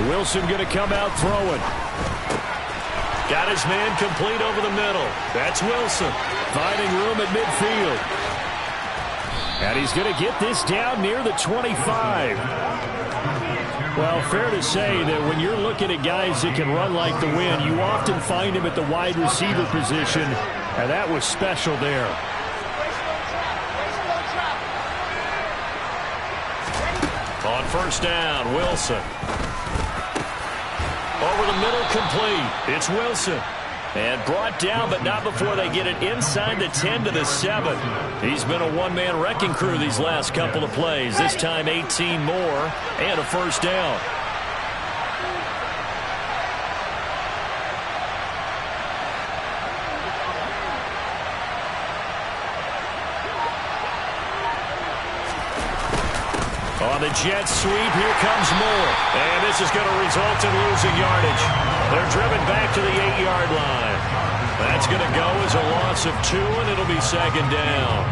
Wilson going to come out throwing. Got his man complete over the middle. That's Wilson finding room at midfield. And he's going to get this down near the 25. Well, fair to say that when you're looking at guys that can run like the wind, you often find him at the wide receiver position, and that was special there. On first down, Wilson. Over the middle, complete. It's Wilson. And brought down, but not before they get it inside the 10 to the 7. He's been a one-man wrecking crew these last couple of plays. This time 18 more and a first down. On the jet sweep, here comes Moore. And this is going to result in losing yardage. They're driven back to the 8-yard line. That's going to go as a loss of 2, and it'll be second down.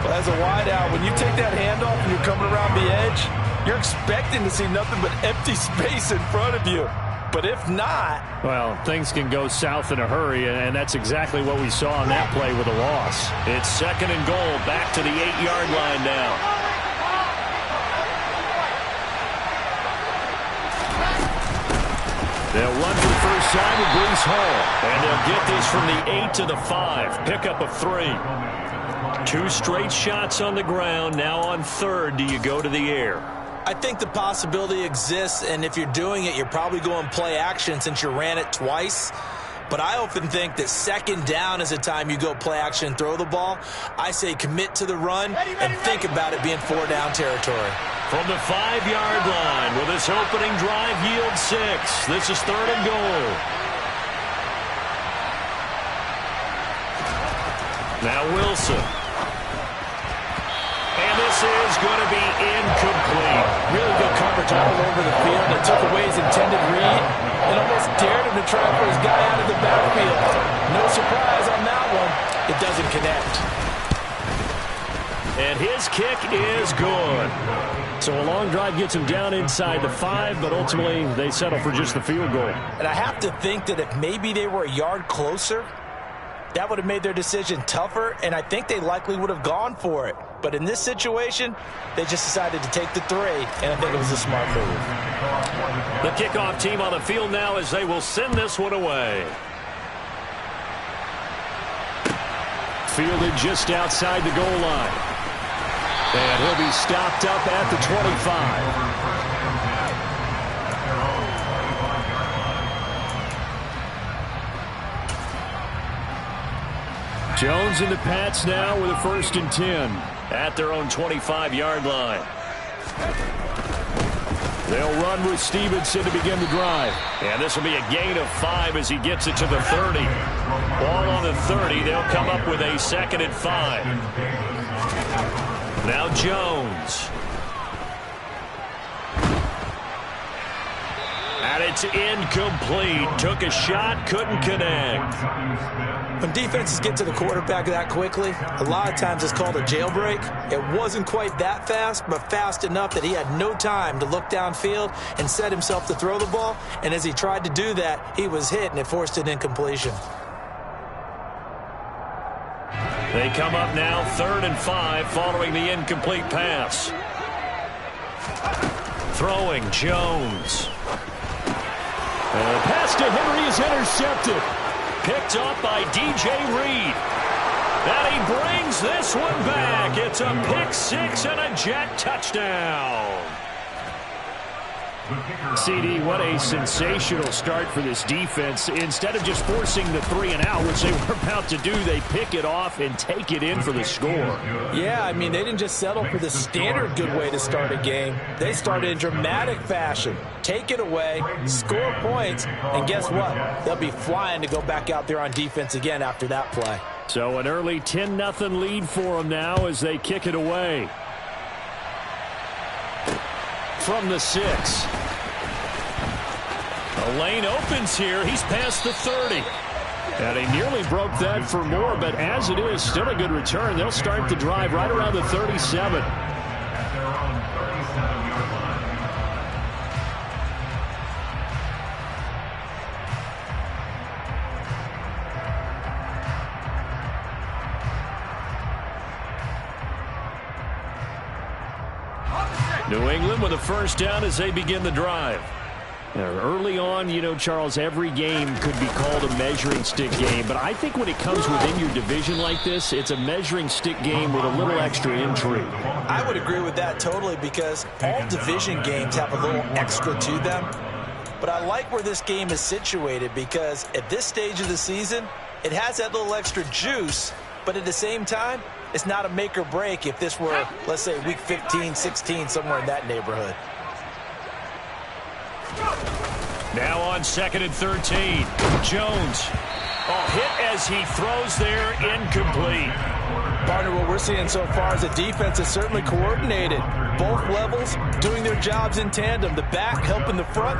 Well, as a wideout, when you take that handoff and you're coming around the edge, you're expecting to see nothing but empty space in front of you. But if not... Well, things can go south in a hurry, and that's exactly what we saw on that play with a loss. It's second and goal, back to the 8-yard line now. They'll run for the first time with Breece Hall. And they'll get this from the 8 to the 5. Pickup of 3. 2 straight shots on the ground. Now on third, do you go to the air? I think the possibility exists, and if you're doing it, you're probably going play action since you ran it twice. But I often think that second down is a time you go play action and throw the ball. I say commit to the run and think about it being 4-down territory. From the 5-yard line, will this opening drive yield 6? This is third and goal. Now Wilson. And this is going to be incomplete. Really good coverage all over the field. It took away his intended read and almost dared him to try for his guy out of the backfield. No surprise on that one. It doesn't connect. And his kick is good. So a long drive gets him down inside the 5, but ultimately they settle for just the field goal. And I have to think that if maybe they were a yard closer, that would have made their decision tougher, and I think they likely would have gone for it. But in this situation, they just decided to take the 3, and I think it was a smart move. The kickoff team on the field now as they will send this one away. Fielded just outside the goal line. And he'll be stopped up at the 25. Jones and the Pats now with a 1st and 10 at their own 25-yard line. They'll run with Stevenson to begin the drive. And this will be a gain of 5 as he gets it to the 30. Ball on the 30. They'll come up with a 2nd and 5. Now Jones. And it's incomplete. Took a shot, couldn't connect. When defenses get to the quarterback that quickly, a lot of times it's called a jailbreak. It wasn't quite that fast, but fast enough that he had no time to look downfield and set himself to throw the ball. And as he tried to do that, he was hit, and it forced an incompletion. They come up now 3rd and 5 following the incomplete pass. Throwing Jones. And the pass to Henry is intercepted. Picked up by DJ Reed. And he brings this one back. It's a pick 6 and a Jet touchdown. CD, what a sensational start for this defense. Instead of just forcing the 3 and out, which they were about to do, they pick it off and take it in for the score. Yeah, I mean, they didn't just settle for the standard good way to start a game. They started in dramatic fashion. Take it away, score points, and guess what? They'll be flying to go back out there on defense again after that play. So an early 10-0 lead for them now as they kick it away. From the 6. The lane opens here. He's past the 30. And he nearly broke that for more, but as it is, still a good return. They'll start the drive right around the 37. New England with a first down as they begin the drive. Now, early on, you know, Charles, every game could be called a measuring stick game. But I think when it comes within your division like this, it's a measuring stick game with a little extra intrigue. I would agree with that totally because all division games have a little extra to them. But I like where this game is situated because at this stage of the season, it has that little extra juice. But at the same time, it's not a make or break if this were, let's say, week 15, 16, somewhere in that neighborhood. Now on 2nd and 13. Jones. Hit as he throws there, incomplete. Partner, what we're seeing so far is the defense is certainly coordinated. Both levels doing their jobs in tandem. The back helping the front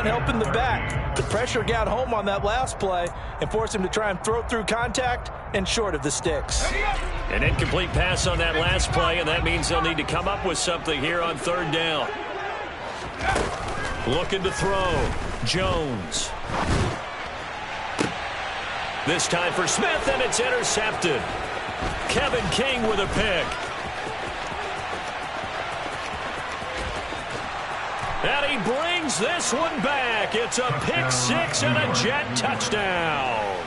helping the back. The pressure got home on that last play and forced him to try and throw through contact and short of the sticks. An incomplete pass on that last play, and that means they'll need to come up with something here on 3rd down. Looking to throw. Jones. This time for Smith, and it's intercepted. Kevin King with a pick. And he brings this one back. It's a pick six and a Jet touchdown.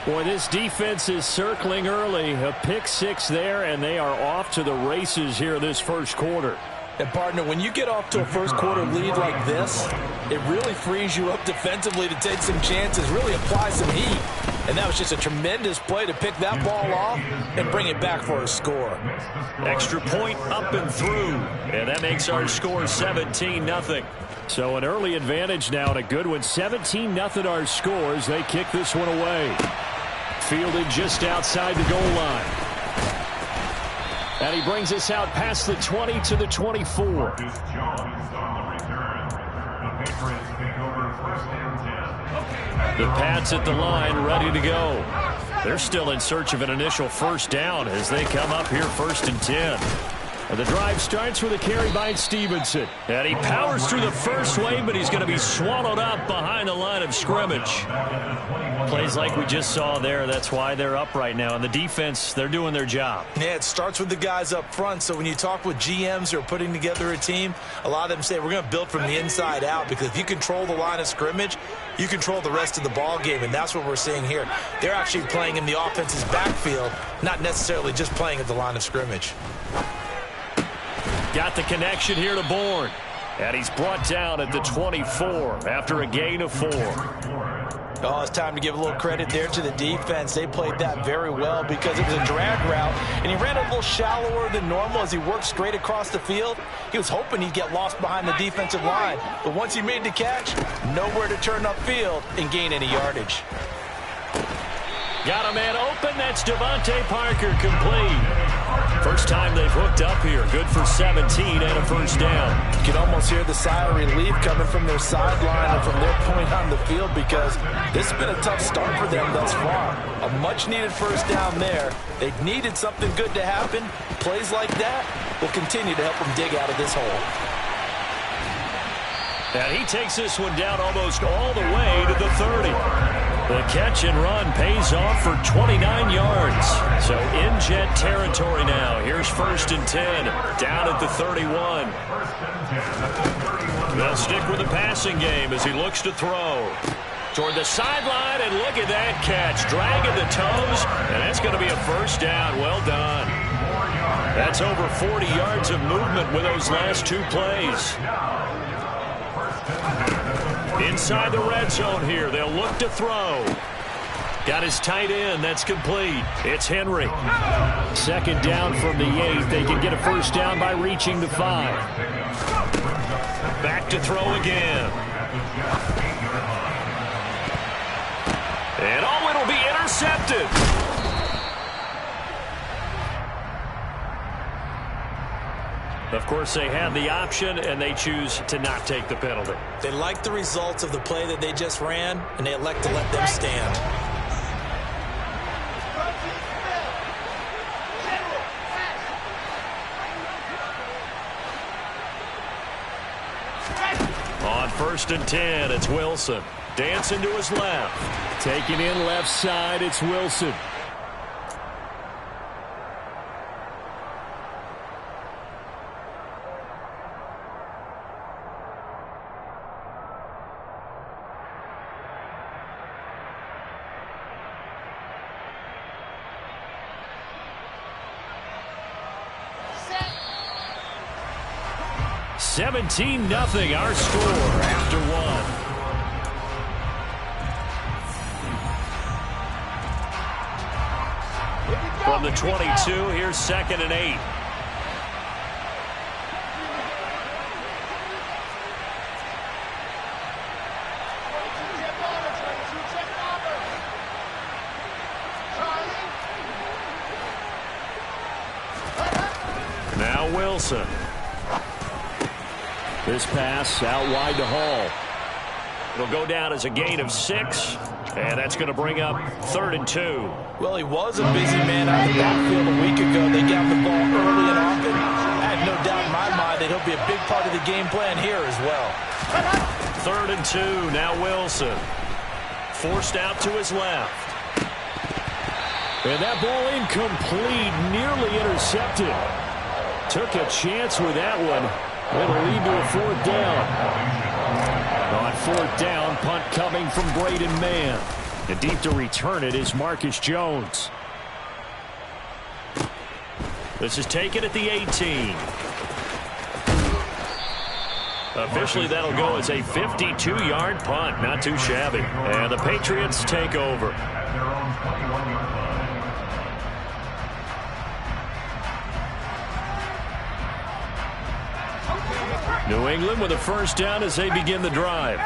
Boy, this defense is circling early. A pick six there, and they are off to the races here this first quarter. And, partner, when you get off to a first-quarter lead like this, it really frees you up defensively to take some chances, really apply some heat. And that was just a tremendous play to pick that ball off and bring it back for a score. Extra point up and through. And that makes our score 17-0. So an early advantage now and a good one. 17-0 our scores. They kick this one away. Fielded just outside the goal line. And he brings us out past the 20 to the 24. The Pats at the line, ready to go. They're still in search of an initial first down as they come up here 1st and 10. And the drive starts with a carry by Stevenson. And he powers through the first wave, but he's going to be swallowed up behind the line of scrimmage. Plays like we just saw there. That's why they're up right now. And the defense, they're doing their job. Yeah, it starts with the guys up front. So when you talk with GMs who are putting together a team, a lot of them say we're going to build from the inside out because if you control the line of scrimmage, you control the rest of the ball game, and that's what we're seeing here. They're actually playing in the offense's backfield, not necessarily just playing at the line of scrimmage. Got the connection here to Bourne. And he's brought down at the 24 after a gain of 4. Oh, it's time to give a little credit there to the defense. They played that very well because it was a drag route, and he ran a little shallower than normal as he worked straight across the field. He was hoping he'd get lost behind the defensive line, but once he made the catch, nowhere to turn upfield and gain any yardage. Got a man open. That's Devontae Parker, complete. First time they've hooked up here. Good for 17 and a first down. You can almost hear the sigh of relief coming from their sideline and from their point on the field because this has been a tough start for them thus far. A much-needed first down there. They've needed something good to happen. Plays like that will continue to help them dig out of this hole. And he takes this one down almost all the way to the 30. The catch and run pays off for 29 yards. So in Jet territory now. Here's 1st and 10 down at the 31. They'll stick with the passing game as he looks to throw. Toward the sideline, and look at that catch. Dragging the toes, and that's going to be a first down. Well done. That's over 40 yards of movement with those last 2 plays. Inside the red zone here. They'll look to throw. Got his tight end. That's complete. It's Henry. 2nd down from the 8. They can get a first down by reaching the 5. Back to throw again. And oh, it'll be intercepted. Of course, they have the option, and they choose to not take the penalty. They like the results of the play that they just ran, and they elect to let them stand. On 1st and 10, it's Wilson. Dancing to his left. Taking in left side, it's Wilson. 17-0 our score after one. From the 22, here's 2nd and 8. Now Wilson. This pass out wide to Hall. It'll go down as a gain of 6, and that's going to bring up 3rd and 2. Well, he was a busy man out of the backfield a week ago. They got the ball early and often. I have no doubt in my mind that he'll be a big part of the game plan here as well. 3rd and 2, now Wilson. Forced out to his left. And that ball incomplete, nearly intercepted. Took a chance with that one. It'll lead to a 4th down. On 4th down, punt coming from Braden Mann. And deep to return it is Marcus Jones. This is taken at the 18. Officially, that'll go as a 52-yard punt. Not too shabby. And the Patriots take over. New England with a 1st down as they begin the drive.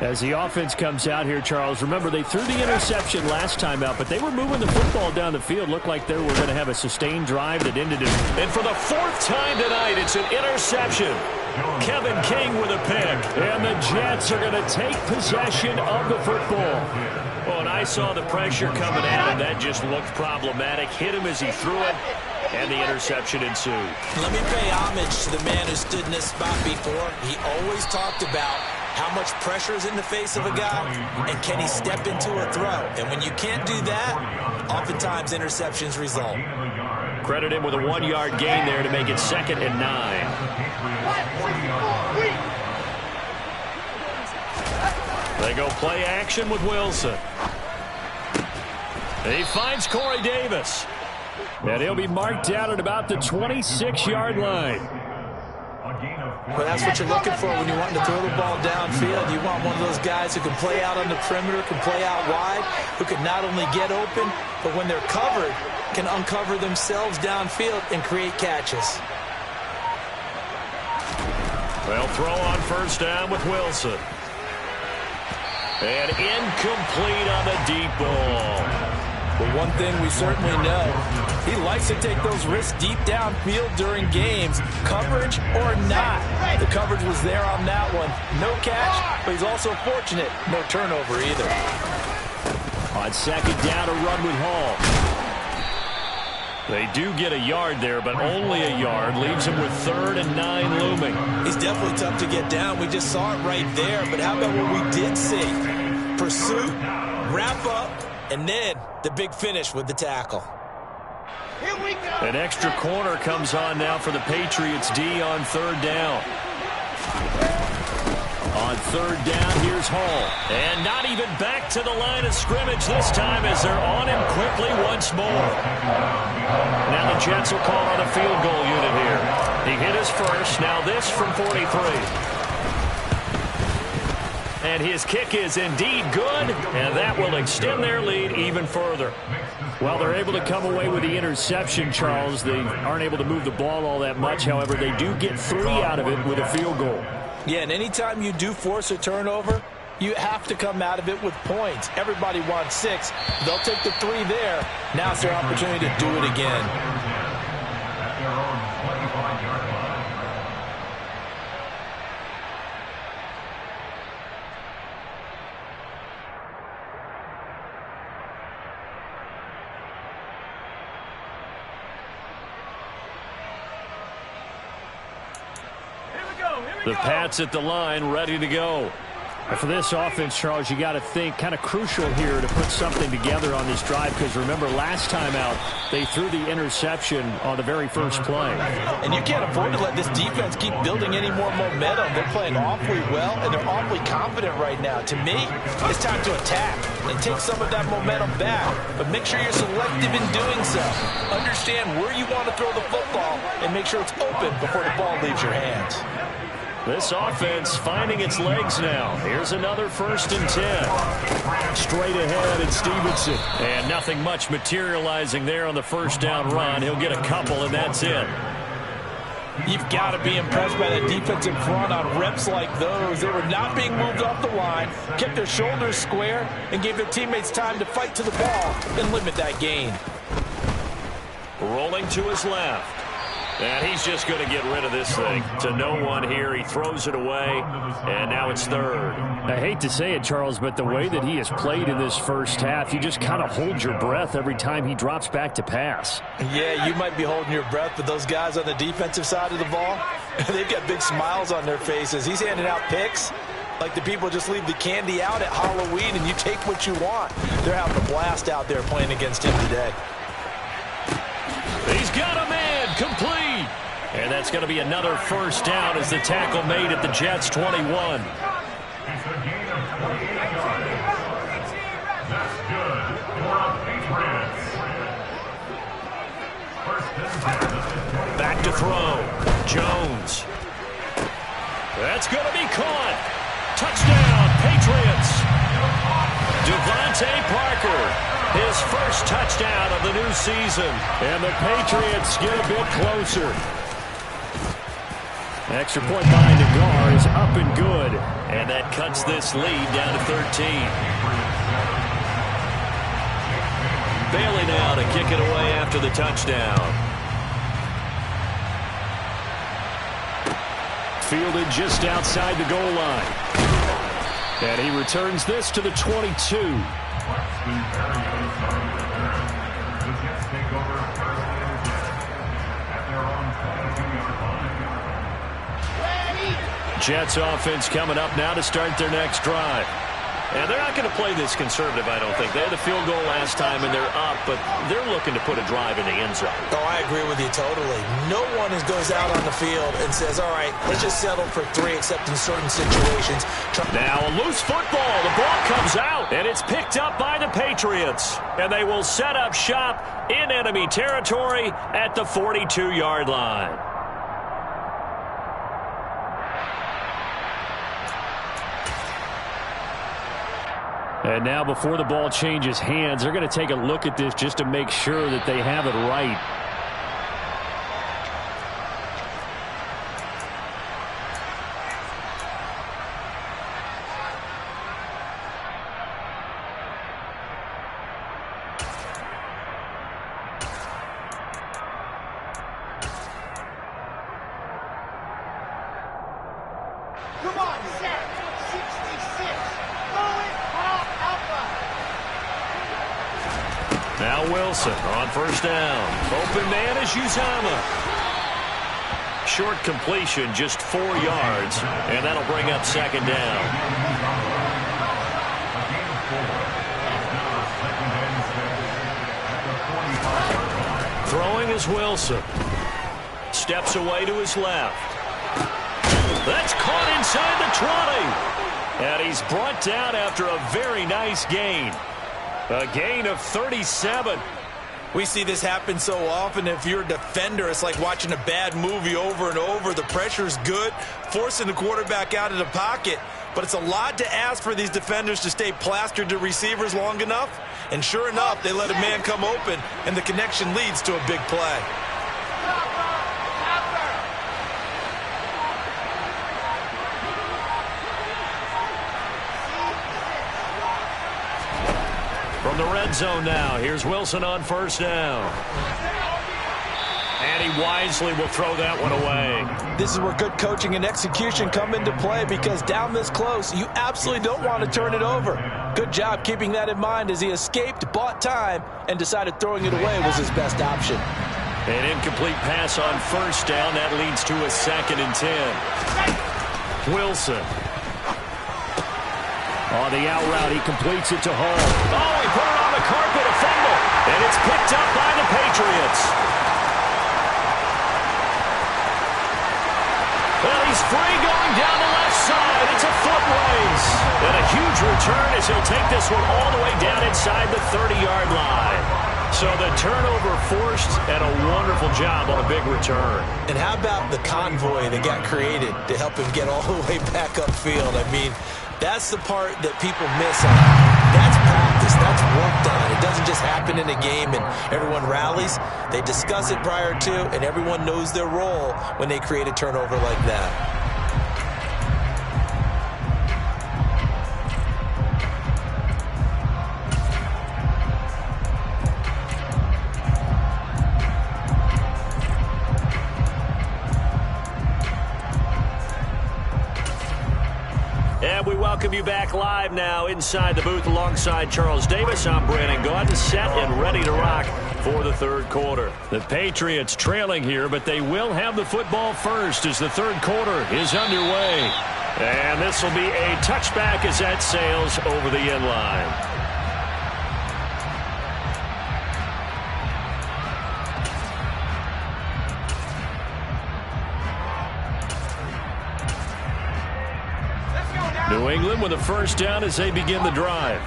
As the offense comes out here, Charles, remember they threw the interception last time out, but they were moving the football down the field. Looked like they were going to have a sustained drive that ended in. And for the 4th time tonight, it's an interception. Kevin King with a pick. And the Jets are going to take possession of the football. Oh, and I saw the pressure coming at him. That just looked problematic. Hit him as he threw it. And the interception ensued. Let me pay homage to the man who stood in this spot before. He always talked about how much pressure is in the face of a guy, and can he step into a throw? And when you can't do that, oftentimes interceptions result. Credit him with a 1-yard gain there to make it 2nd and 9. They go play action with Wilson. He finds Corey Davis. And he'll be marked down at about the 26-yard line. Well, that's what you're looking for when you want to throw the ball downfield. You want one of those guys who can play out on the perimeter, can play out wide, who can not only get open, but when they're covered, can uncover themselves downfield and create catches. They'll throw on 1st down with Wilson. And incomplete on the deep ball. But one thing we certainly know, he likes to take those risks deep downfield during games, coverage or not. The coverage was there on that one. No catch, but he's also fortunate. No turnover either. On 2nd down, a run with Hall. They do get a yard there, but only a yard. Leaves him with 3rd and 9 looming. He's definitely tough to get down. We just saw it right there. But how about what we did see? Pursuit, wrap up, and then the big finish with the tackle. Here we go. An extra corner comes on now for the Patriots D on 3rd down. On 3rd down, here's Hall. And not even back to the line of scrimmage this time as they're on him quickly once more. Now the Jets will call on a field goal unit here. He hit his first. Now this from 43. And his kick is indeed good, and that will extend their lead even further. Well, they're able to come away with the interception, Charles. They aren't able to move the ball all that much. However, they do get 3 out of it with a field goal. Yeah, and anytime you do force a turnover, you have to come out of it with points. Everybody wants 6. They'll take the 3 there. Now it's their opportunity to do it again. The Pats at the line, ready to go. For this offense, Charles, you got to think kind of crucial here to put something together on this drive, because remember last time out they threw the interception on the very first play. And you can't afford to let this defense keep building any more momentum. They're playing awfully well, and they're awfully confident right now. To me, it's time to attack and take some of that momentum back, but make sure you're selective in doing so. Understand where you want to throw the football and make sure it's open before the ball leaves your hands. This offense finding its legs now. Here's another 1st and 10. Straight ahead at Stevenson. And nothing much materializing there on the first down run. He'll get a couple, and that's it. You've got to be impressed by that defensive front on reps like those. They were not being moved off the line, kept their shoulders square, and gave their teammates time to fight to the ball and limit that gain. Rolling to his left. And he's just going to get rid of this thing. To no one here. He throws it away, and now it's 3rd. I hate to say it, Charles, but the way that he has played in this first half, you just kind of hold your breath every time he drops back to pass. Yeah, you might be holding your breath, but those guys on the defensive side of the ball, they've got big smiles on their faces. He's handing out picks like the people just leave the candy out at Halloween and you take what you want. They're having a blast out there playing against him today. He's got a man complete. And that's going to be another first down as the tackle made at the Jets' 21. Back to throw. Jones. That's going to be caught. Touchdown, Patriots. Devontae Parker, his first touchdown of the new season. And the Patriots get a bit closer. Extra point by Nagar is up and good. And that cuts this lead down to 13. Bailey now to kick it away after the touchdown. Fielded just outside the goal line. And he returns this to the 22. Jets offense coming up now to start their next drive. And they're not going to play this conservative, I don't think. They had a field goal last time, and they're up, but they're looking to put a drive in the end zone. Oh, I agree with you totally. No one goes out on the field and says, all right, let's just settle for 3, except in certain situations. Now a loose football. The ball comes out, and it's picked up by the Patriots. And they will set up shop in enemy territory at the 42-yard line. And now before the ball changes hands, they're going to take a look at this just to make sure that they have it right. Come on, set 66. Now Wilson on first down. Open man is Uzama. Short completion, just 4 yards, and that'll bring up second down. Throwing is Wilson. Steps away to his left. That's caught inside the 20. And he's brought down after a very nice gain. A gain of 37. We see this happen so often. If you're a defender, it's like watching a bad movie over and over. The pressure's good, forcing the quarterback out of the pocket. But it's a lot to ask for these defenders to stay plastered to receivers long enough. And sure enough, they let a man come open, and the connection leads to a big play. From the red zone now, here's Wilson on first down. And he wisely will throw that one away. This is where good coaching and execution come into play, because down this close, you absolutely don't want to turn it over. Good job keeping that in mind as he escaped, bought time, and decided throwing it away was his best option. An incomplete pass on first down. That leads to a 2nd and 10. Wilson. On the out route, he completes it to Hall. Oh, he put it on the carpet, a fumble. And it's picked up by the Patriots. Well, he's free going down the left side. It's a foot race. And a huge return as he'll take this one all the way down inside the 30-yard line. So the turnover forced and a wonderful job on a big return. And how about the convoy that got created to help him get all the way back upfield? I mean, that's the part that people miss on. That's practice. That's work done. It doesn't just happen in a game and everyone rallies. They discuss it prior to, and everyone knows their role when they create a turnover like that. And we welcome you back live now inside the booth alongside Charles Davis. I'm Brandon Gaudin, set and ready to rock for the third quarter. The Patriots trailing here, but they will have the football first as the third quarter is underway. And this will be a touchback as that sails over the end line. New England with a first down as they begin the drive.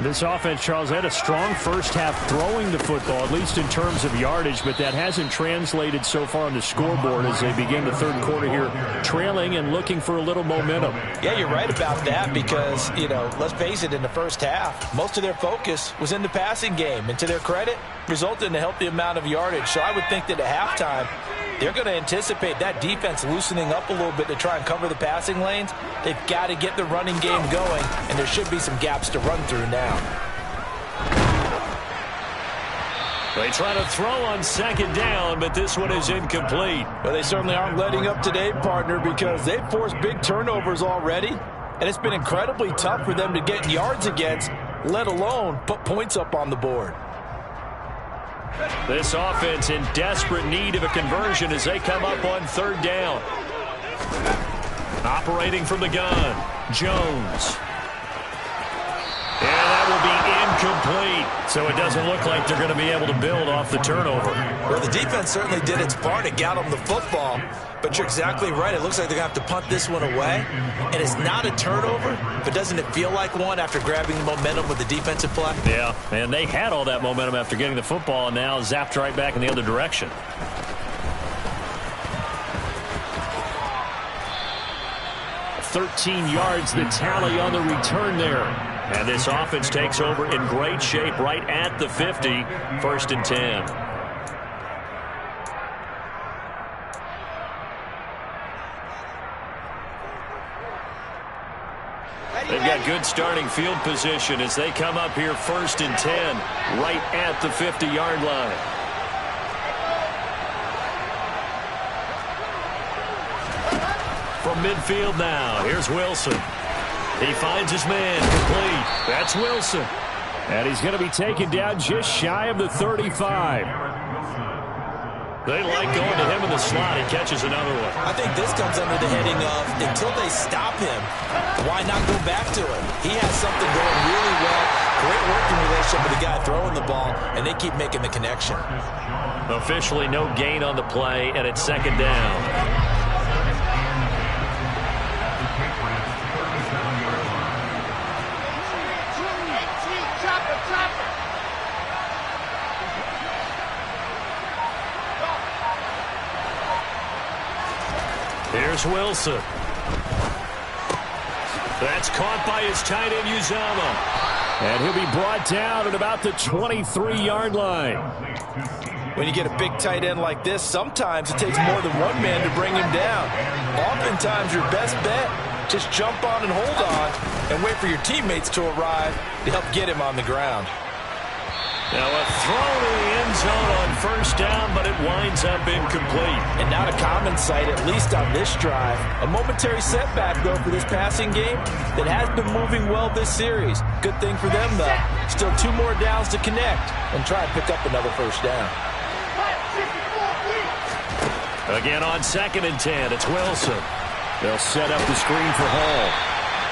This offense, Charles, had a strong first half throwing the football, at least in terms of yardage, but that hasn't translated so far on the scoreboard as they begin the third quarter here, trailing and looking for a little momentum. Yeah, you're right about that because, you know, let's face it, in the first half, most of their focus was in the passing game, and to their credit, resulted in a healthy amount of yardage. So I would think that at halftime, they're going to anticipate that defense loosening up a little bit to try and cover the passing lanes. They've got to get the running game going, and there should be some gaps to run through now. They try to throw on second down, but this one is incomplete. Well, they certainly aren't letting up today, partner, because they've forced big turnovers already, and it's been incredibly tough for them to get yards against, let alone put points up on the board. This offense in desperate need of a conversion as they come up on third down. Operating from the gun, Jones. And that will be incomplete. So it doesn't look like they're going to be able to build off the turnover. Well, the defense certainly did its part. It got them the football. But you're exactly right. It looks like they're going to have to punt this one away. And it's not a turnover, but doesn't it feel like one after grabbing the momentum with the defensive play? Yeah, and they had all that momentum after getting the football and now zapped right back in the other direction. $13 yards the tally on the return there. And this offense takes over in great shape right at the 50, 1st and 10. They've got good starting field position as they come up here 1st and 10, right at the 50-yard line. From midfield now, here's Wilson. He finds his man, complete. That's Wilson. And he's going to be taken down just shy of the 35. They like going to him in the slot. He catches another one. I think this comes under the heading of until they stop him, why not go back to it? He has something going really well. Great working relationship with the guy throwing the ball, and they keep making the connection. Officially no gain on the play, and it's second down. Here's Wilson. That's caught by his tight end, Uzama. And he'll be brought down at about the 23-yard line. When you get a big tight end like this, sometimes it takes more than one man to bring him down. Oftentimes, your best bet, just jump on and hold on and wait for your teammates to arrive to help get him on the ground. Now a throw to the end zone on first down, but it winds up incomplete. And not a common sight, at least on this drive. A momentary setback, though, for this passing game that has been moving well this series. Good thing for them, though. Still 2 more downs to connect and try and pick up another first down. Again on 2nd and 10, it's Wilson. They'll set up the screen for Hall.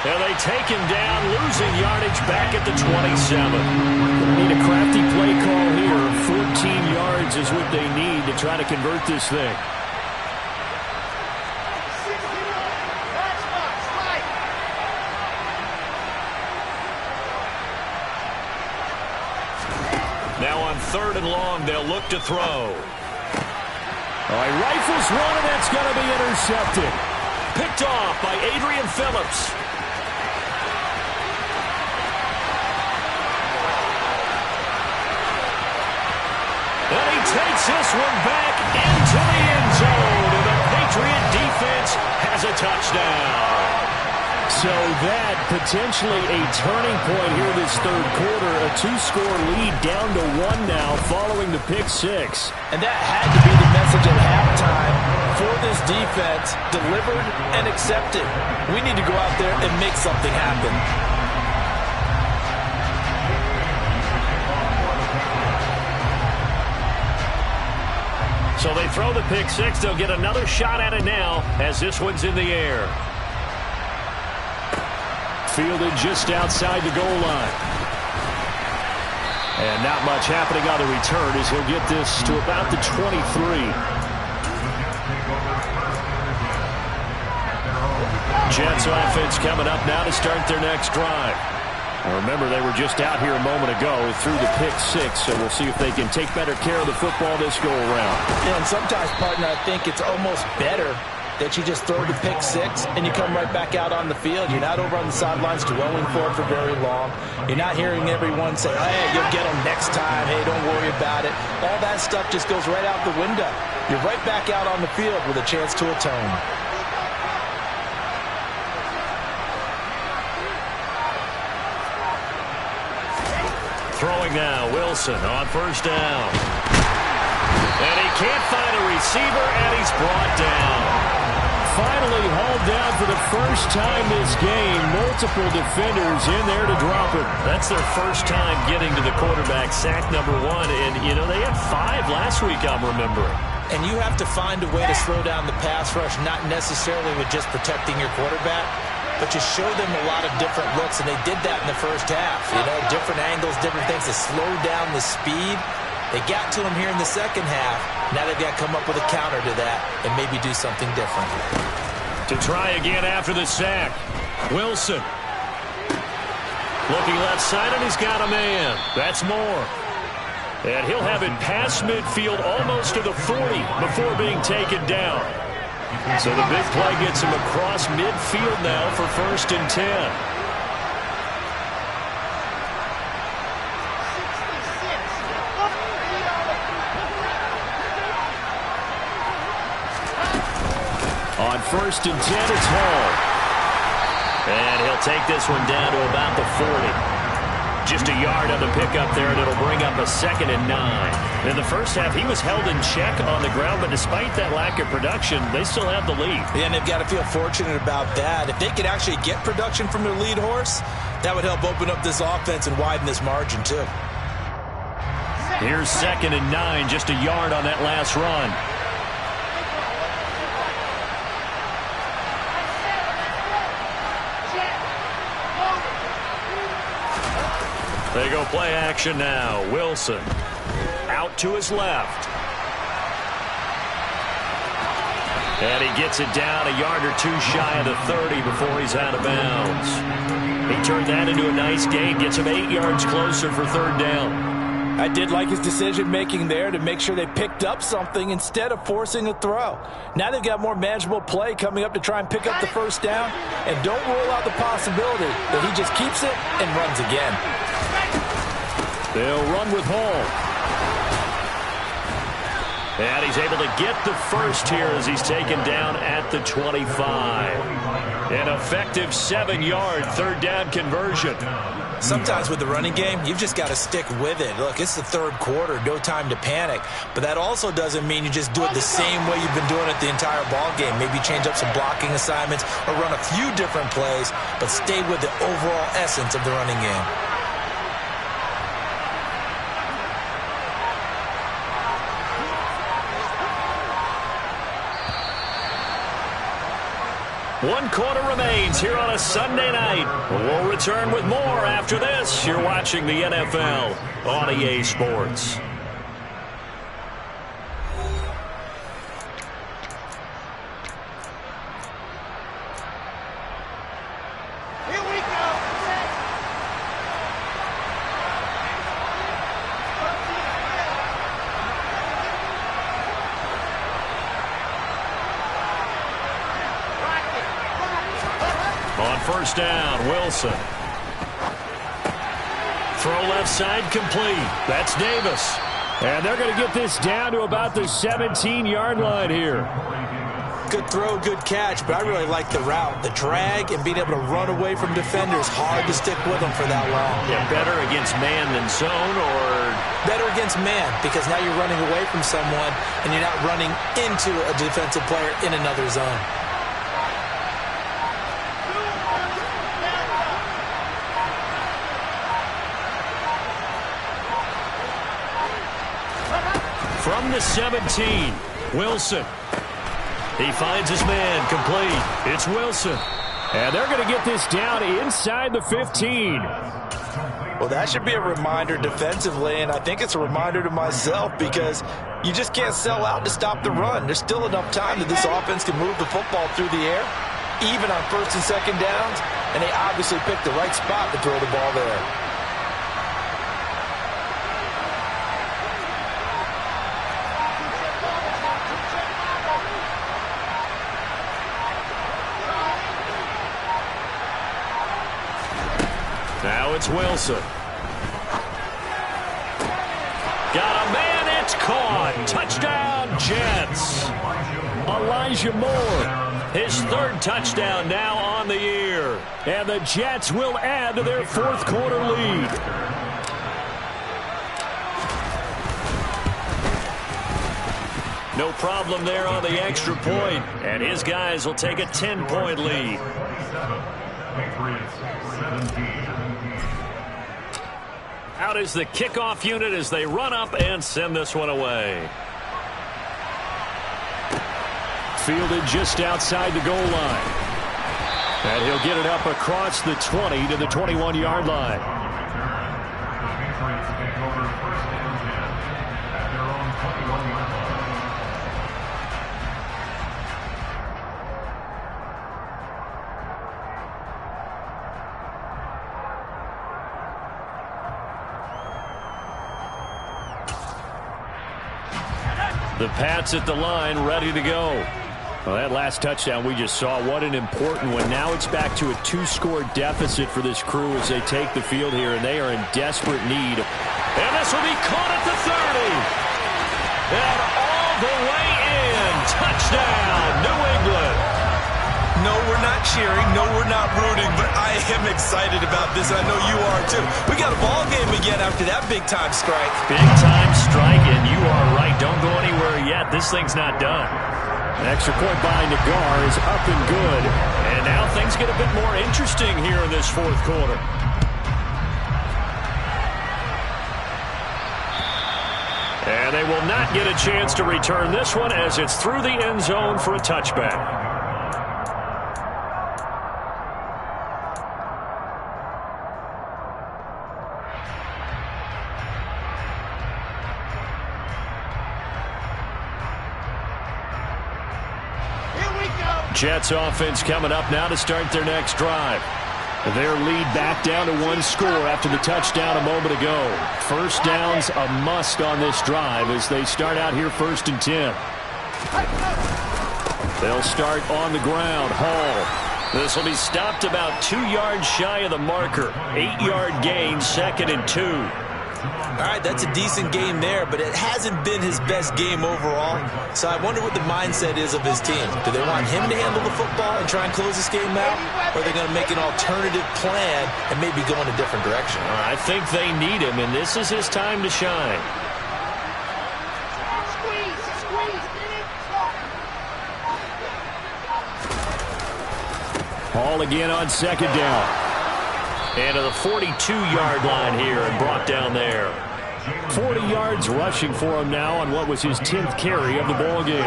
And they take him down, losing yardage back at the 27. They need a crafty play call here. 14 yards is what they need to try to convert this thing. Now on 3rd and long, they'll look to throw. He rifles one, and that's going to be intercepted. Picked off by Adrian Phillips. And he takes this one back into the end zone. And the Patriot defense has a touchdown. So that potentially a turning point here this 3rd quarter. A 2-score lead down to 1 now following the pick 6. And that had to be the message at halftime for this defense. Delivered and accepted. We need to go out there and make something happen. So they throw the pick 6. They'll get another shot at it now as this one's in the air. Fielded just outside the goal line. And not much happening on the return as he'll get this to about the 23. Jets offense coming up now to start their next drive. Now remember, they were just out here a moment ago through the pick 6, so we'll see if they can take better care of the football this go-around. Yeah, and sometimes, partner, I think it's almost better that you just throw the pick 6 and you come right back out on the field. You're not over on the sidelines dwelling for it for very long. You're not hearing everyone say, hey, you'll get them next time. Hey, don't worry about it. All that stuff just goes right out the window. You're right back out on the field with a chance to atone. Throwing now, Wilson on 1st down. And he can't find a receiver, and he's brought down. Finally hauled down for the first time this game. Multiple defenders in there to drop him. That's their first time getting to the quarterback, sack number 1. And, you know, they had 5 last week, I'm remembering. And you have to find a way to slow down the pass rush, not necessarily with just protecting your quarterback, but you show them a lot of different looks, and they did that in the first half. You know, different angles, different things to slow down the speed. They got to him here in the second half. Now they've got to come up with a counter to that and maybe do something different. To try again after the sack. Wilson. Looking left side, and he's got a man. That's Moore. And he'll have it past midfield almost to the 40 before being taken down. So the big play gets him across midfield now for 1st and 10. On 1st and 10, it's Hall. And he'll take this one down to about the 40. Just a yard on the pickup there, and it'll bring up a 2nd and 9. In the first half, he was held in check on the ground, but despite that lack of production, they still have the lead. Yeah, and they've got to feel fortunate about that. If they could actually get production from their lead horse, that would help open up this offense and widen this margin, too. Here's 2nd and 9, just a yard on that last run. They go play action now. Wilson out to his left. And he gets it down a yard or 2 shy of the 30 before he's out of bounds. He turned that into a nice gain, gets him 8 yards closer for 3rd down. I did like his decision-making there to make sure they picked up something instead of forcing a throw. Now they've got more manageable play coming up to try and pick up the 1st down. And don't rule out the possibility that he just keeps it and runs again. They'll run with Hall. And he's able to get the first here as he's taken down at the 25. An effective 7-yard 3rd down conversion. Sometimes with the running game, you've just got to stick with it. Look, it's the 3rd quarter, no time to panic. But that also doesn't mean you just do it the same way you've been doing it the entire ball game. Maybe change up some blocking assignments or run a few different plays, but stay with the overall essence of the running game. 1 quarter remains here on a Sunday night. We'll return with more after this. You're watching the NFL on EA Sports. On first down, Wilson. Throw left side complete. That's Davis. And they're going to get this down to about the 17-yard line here. Good throw, good catch, but I really like the route. The drag and being able to run away from defenders, hard to stick with them for that long. Yeah, better against man than zone, or? Better against man, because now you're running away from someone and you're not running into a defensive player in another zone. From the 17, Wilson. He finds his man complete. It's Wilson. And they're going to get this down inside the 15. Well, that should be a reminder defensively, and I think it's a reminder to myself because you just can't sell out to stop the run. There's still enough time that this offense can move the football through the air, even on first and second downs, and they obviously picked the right spot to throw the ball there. Now it's Wilson. Got a man, it's caught. Touchdown, Jets. Elijah Moore, his 3rd touchdown now on the year. And the Jets will add to their 4th quarter lead. No problem there on the extra point. And his guys will take a 10-point lead. Out is the kickoff unit as they run up and send this one away. Fielded just outside the goal line. And he'll get it up across the 20 to the 21-yard line. The Pats at the line, ready to go. Well, that last touchdown we just saw, what an important one. Now it's back to a 2-score deficit for this crew as they take the field here, and they are in desperate need. And this will be caught at the 30. And all the way in. Touchdown, New England. No, we're not cheering. No, we're not rooting, but I am excited about this. I know you are, too. We got a ball game again after that big-time strike. Big-time strike, and you are right. Don't go anywhere yet. This thing's not done. An extra point by Nagar is up and good. And now things get a bit more interesting here in this 4th quarter. And they will not get a chance to return this one as it's through the end zone for a touchback. Jets offense coming up now to start their next drive. Their lead back down to 1 score after the touchdown a moment ago. First down's a must on this drive as they start out here 1st and 10. They'll start on the ground. Hall. This will be stopped about 2 yards shy of the marker. 8-yard gain, 2nd and 2. All right, that's a decent game there, but it hasn't been his best game overall. So I wonder what the mindset is of his team. Do they want him to handle the football and try and close this game out? Or are they going to make an alternative plan and maybe go in a different direction? I think they need him, and this is his time to shine. Hall again on 2nd down. And to the 42-yard line here and brought down there. 40 yards rushing for him now on what was his 10th carry of the ball game.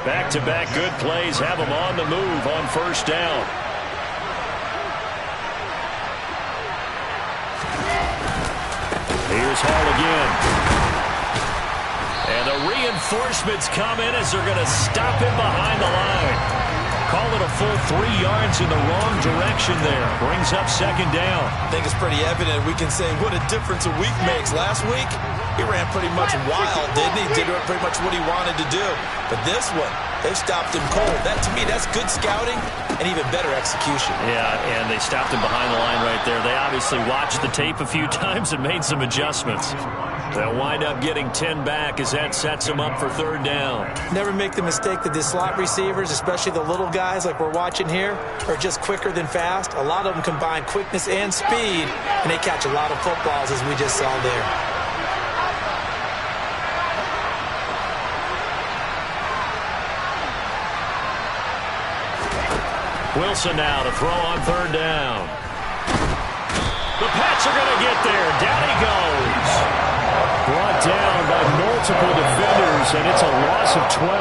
Back-to-back good plays have him on the move on first down. Here's Hall again. And the reinforcements come in as they're going to stop him behind the line. Call it a full 3 yards in the wrong direction there. Brings up second down. I think it's pretty evident. We can say what a difference a week makes. Last week, he ran pretty much wild, didn't he? Did pretty much what he wanted to do. But this one, they stopped him cold. That, to me, that's good scouting and even better execution. Yeah, and they stopped him behind the line right there. They obviously watched the tape a few times and made some adjustments. They'll wind up getting 10 back as that sets them up for third down. Never make the mistake that the slot receivers, especially the little guys like we're watching here, are just quicker than fast. A lot of them combine quickness and speed, and they catch a lot of footballs, as we just saw there. Wilson now to throw on third down. The Pats are going to get there. Down he goes. Brought down by multiple defenders, and it's a loss of 12.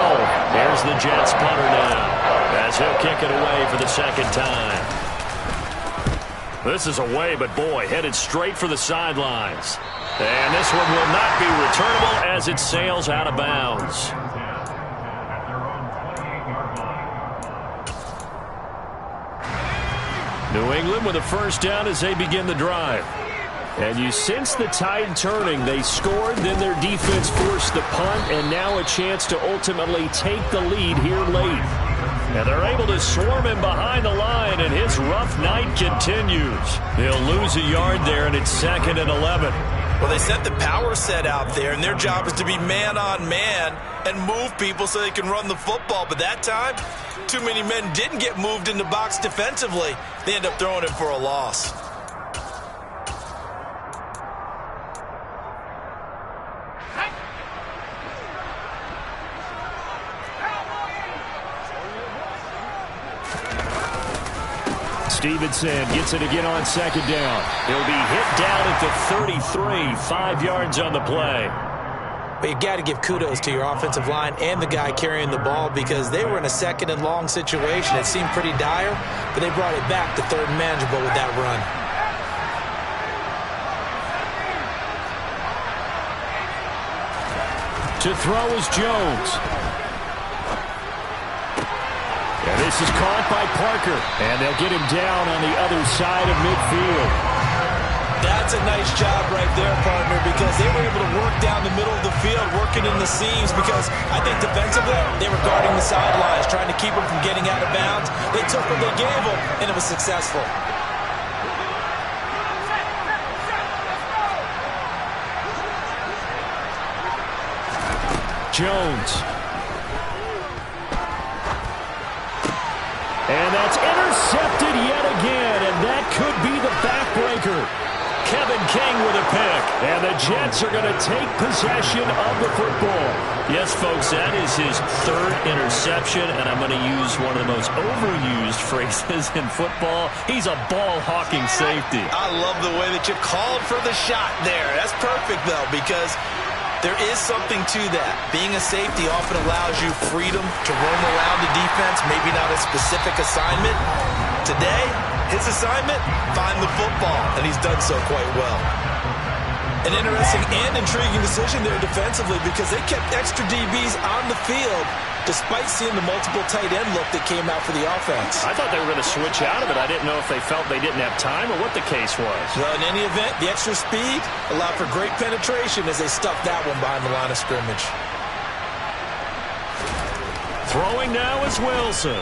There's the Jets punter now, as he'll kick it away for the second time. This is away, but boy, headed straight for the sidelines. And this one will not be returnable as it sails out of bounds. New England with a first down as they begin the drive. And you sense the tide turning. They scored, then their defense forced the punt, and now a chance to ultimately take the lead here late. And they're able to swarm him behind the line, and his rough night continues. They'll lose a yard there, and it's 2nd and 11. Well, they sent the power set out there, and their job is to be man-on-man and move people so they can run the football. But that time, too many men didn't get moved in the box defensively. They end up throwing it for a loss. Stevenson gets it again on second down. He'll be hit down at the 33, 5 yards on the play. But you got to give kudos to your offensive line and the guy carrying the ball because they were in a second and long situation. It seemed pretty dire, but they brought it back to third and manageable with that run. To throw is Jones. And this is caught by Parker. And they'll get him down on the other side of midfield. That's a nice job right there, partner, because they were able to work down the middle of the field, working in the seams, because I think defensively they were guarding the sidelines, trying to keep them from getting out of bounds. They took what they gave them, and it was successful. Jones. And that's intercepted yet again, and that could be the backbreaker. Kevin King with a pick, and the Jets are going to take possession of the football. Yes, folks, that is his third interception, and I'm going to use one of the most overused phrases in football. He's a ball-hawking safety. I love the way that you called for the shot there. That's perfect, though, because there is something to that. Being a safety often allows you freedom to roam around the defense, maybe not a specific assignment. Today, his assignment, find the football, and he's done so quite well. An interesting and intriguing decision there defensively because they kept extra DBs on the field despite seeing the multiple tight end look that came out for the offense. I thought they were going to switch out of it. I didn't know if they felt they didn't have time or what the case was. Well, in any event, the extra speed allowed for great penetration as they stuck that one behind the line of scrimmage. Throwing now is Wilson.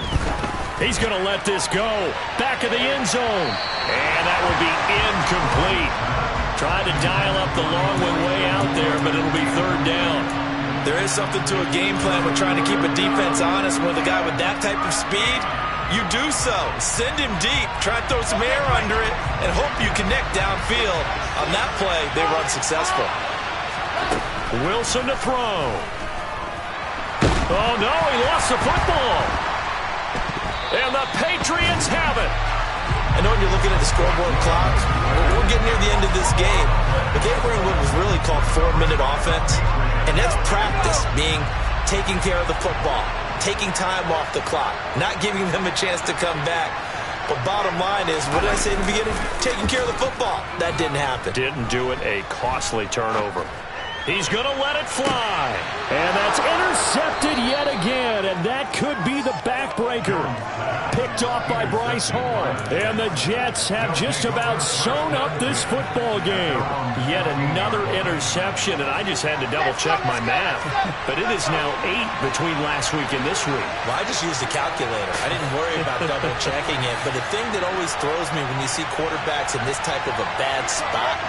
He's going to let this go. Back of the end zone. And that will be incomplete. Tried to dial up the long one way out there, but it'll be third down. There is something to a game plan with trying to keep a defense honest. With a guy with that type of speed, you do so. Send him deep. Try to throw some air under it and hope you connect downfield. On that play, they were unsuccessful. Wilson to throw. Oh, no, he lost the football. And the Patriots have it. I know when you're looking at the scoreboard clock, we're getting near the end of this game, but they were in what was really called 4-minute offense, and that's practice, being taking care of the football, taking time off the clock, not giving them a chance to come back. But bottom line is, what did I say in the beginning? Taking care of the football. That didn't happen. Didn't do it. A costly turnover. He's going to let it fly. And that's intercepted yet again. And that could be the backbreaker. Picked off by Bryce Hall. And the Jets have just about sewn up this football game. Yet another interception. And I just had to double-check my math. But it is now 8 between last week and this week. Well, I just used the calculator. I didn't worry about double-checking it. But the thing that always throws me when you see quarterbacks in this type of a bad spot,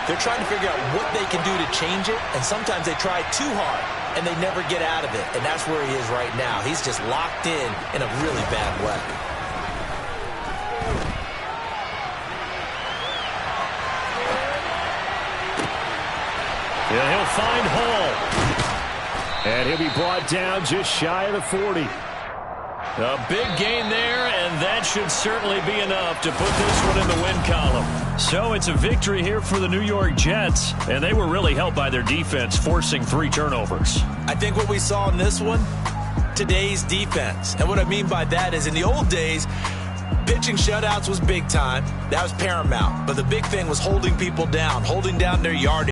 they're trying to figure out what they can do to change it, and sometimes they try too hard, and they never get out of it, and that's where he is right now. He's just locked in a really bad way. Yeah, he'll find Hall. And he'll be brought down just shy of the 40. A big gain there, and that should certainly be enough to put this one in the win column. So it's a victory here for the New York Jets, and they were really helped by their defense, forcing 3 turnovers. I think what we saw in this one, today's defense. And what I mean by that is in the old days, pitching shutouts was big time. That was paramount. But the big thing was holding people down, holding down their yardage.